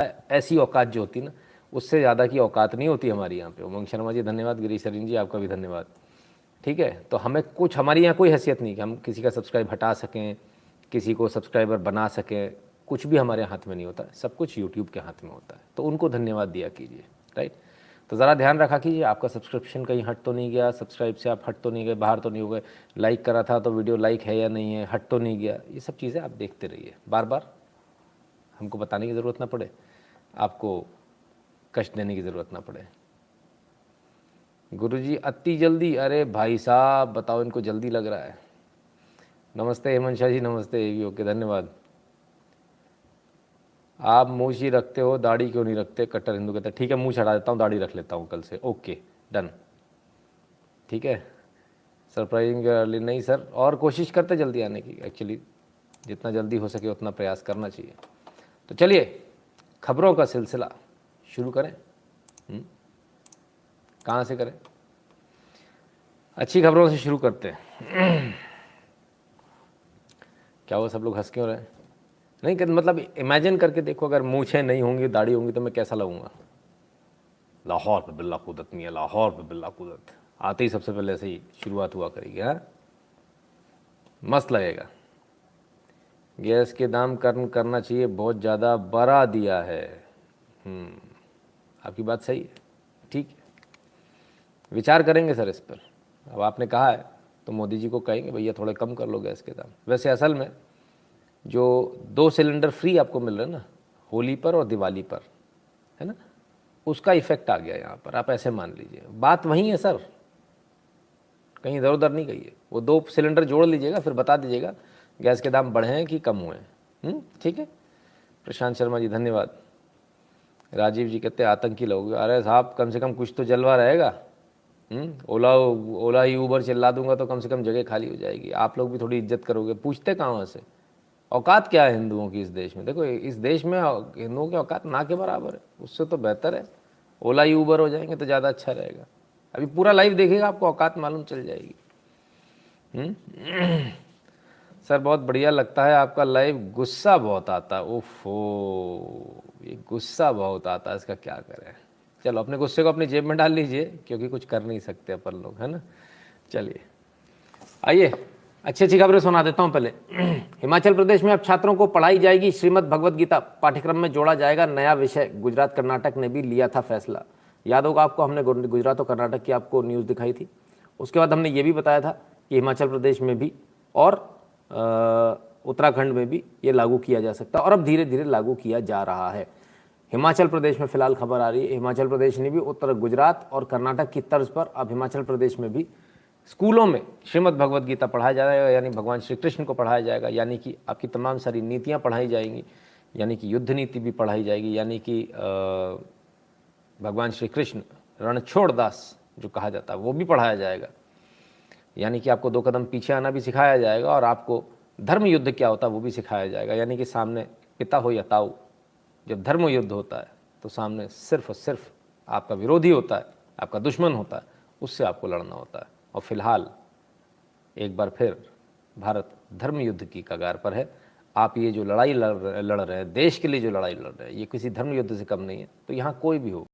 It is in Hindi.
ऐसी औकात जो होती ना, उससे ज़्यादा की औकात नहीं होती हमारी यहाँ पे। उमंग शर्मा जी धन्यवाद, गिरीश सरीन जी आपका भी धन्यवाद। ठीक है, तो हमें कुछ, हमारी यहाँ कोई हैसियत नहीं कि हम किसी का सब्सक्राइब हटा सकें, किसी को सब्सक्राइबर बना सकें, कुछ भी हमारे हाथ में नहीं होता, सब कुछ यूट्यूब के हाथ में होता है। तो उनको धन्यवाद दिया कीजिए, राइट। तो ज़रा ध्यान रखा कीजिए आपका सब्सक्रिप्शन कहीं हट तो नहीं गया, सब्सक्राइब से आप हट तो नहीं गए, बाहर तो नहीं हो गए, लाइक करा था तो वीडियो लाइक है या नहीं है, हट तो नहीं गया। ये सब चीज़ें आप देखते रहिए, बार बार हमको बताने की ज़रूरत ना पड़े, आपको कष्ट देने की ज़रूरत ना पड़े। गुरुजी अति जल्दी, अरे भाई साहब बताओ, इनको जल्दी लग रहा है। नमस्ते हेमंशा जी, नमस्ते, ये भी ओके, धन्यवाद। आप मूछ ही रखते हो, दाढ़ी क्यों नहीं रखते? कट्टर हिंदू कहते हैं ठीक है मूछ हटा देता हूँ, दाढ़ी रख लेता हूँ कल से, ओके डन, ठीक है। सरप्राइजिंग अर्ली नहीं सर, और कोशिश करते जल्दी आने की, एक्चुअली जितना जल्दी हो सके उतना प्रयास करना चाहिए। तो चलिए खबरों का सिलसिला शुरू करें। कहाँ से करें? अच्छी खबरों से शुरू करते हैं। क्या वो सब लोग हंस क्यों रहे हैं? नहीं कि मतलब इमेजिन करके देखो, अगर मूछें नहीं होंगी, दाढ़ी होंगी, तो मैं कैसा लगूंगा? लाहौर पे बिल्ला कूदत नहीं है, लाहौर पे बिल्ला कूदत, आते ही सबसे पहले ऐसे ही शुरुआत हुआ करेगी। हाँ, मस्त लगेगा। गैस के दाम करना चाहिए, बहुत ज़्यादा बढ़ा दिया है। आपकी बात सही है, ठीक है, विचार करेंगे सर इस पर। अब आपने कहा है तो मोदी जी को कहेंगे भैया थोड़े कम कर लो गैस के दाम। वैसे असल में जो 2 सिलेंडर फ्री आपको मिल रहे हैं ना, होली पर और दिवाली पर, है ना, उसका इफेक्ट आ गया यहाँ पर, आप ऐसे मान लीजिए। बात वही है सर, कहीं इधर उधर नहीं गई है। वो 2 सिलेंडर जोड़ लीजिएगा, फिर बता दीजिएगा गैस के दाम बढ़े हैं कि कम हुए हैं। ठीक है। प्रशांत शर्मा जी धन्यवाद। राजीव जी कहते हैं आतंकी लोग, अरे साहब कम से कम कुछ तो जलवा रहेगा। ओला ही ऊबर चिल्ला दूंगा तो कम से कम जगह खाली हो जाएगी, आप लोग भी थोड़ी इज्जत करोगे। पूछते कहाँ से? औकात क्या है हिंदुओं की इस देश में? देखो इस देश में हिंदुओं की औकात ना के बराबर है, उससे तो बेहतर है ओला ही ऊबर हो जाएंगे तो ज़्यादा अच्छा रहेगा। अभी पूरा लाइव देखिएगा, आपको औकात मालूम चल जाएगी। सर बहुत बढ़िया लगता है आपका लाइव, गुस्सा बहुत आता है। ओफो, ये गुस्सा बहुत आता है, इसका क्या करें? चलो अपने गुस्से को अपनी जेब में डाल लीजिए, क्योंकि कुछ कर नहीं सकते अपन लोग, है ना। चलिए आइए अच्छी अच्छी खबरें सुना देता हूं पहले। हिमाचल प्रदेश में अब छात्रों को पढ़ाई जाएगी श्रीमद् भगवद गीता, पाठ्यक्रम में जोड़ा जाएगा नया विषय। गुजरात कर्नाटक ने भी लिया था फैसला। याद होगा आपको, हमने गुजरात और कर्नाटक की आपको न्यूज़ दिखाई थी। उसके बाद हमने ये भी बताया था कि हिमाचल प्रदेश में भी और उत्तराखंड में भी ये लागू किया जा सकता है, और अब धीरे धीरे लागू किया जा रहा है। हिमाचल प्रदेश में फिलहाल खबर आ रही है, हिमाचल प्रदेश ने भी उत्तर गुजरात और कर्नाटक की तर्ज पर अब हिमाचल प्रदेश में भी स्कूलों में श्रीमद् भगवद गीता पढ़ाया जाएगा, यानी भगवान श्री कृष्ण को पढ़ाया जाएगा, यानी कि आपकी तमाम सारी नीतियाँ पढ़ाई जाएंगी, यानी कि युद्ध नीति भी पढ़ाई जाएगी, यानी कि भगवान श्री कृष्ण रणछोड़ दास जो कहा जाता है वो भी पढ़ाया जाएगा, यानी कि आपको 2 कदम पीछे आना भी सिखाया जाएगा, और आपको धर्म युद्ध क्या होता है वो भी सिखाया जाएगा। यानी कि सामने पिता हो या ताऊ, जब धर्म युद्ध होता है तो सामने सिर्फ और सिर्फ आपका विरोधी होता है, आपका दुश्मन होता है, उससे आपको लड़ना होता है। और फिलहाल एक बार फिर भारत धर्म युद्ध की कगार पर है। आप ये जो लड़ाई लड़ रहे हैं, देश के लिए जो लड़ाई लड़ रहे हैं, ये किसी धर्म युद्ध से कम नहीं है। तो यहाँ कोई भी हो,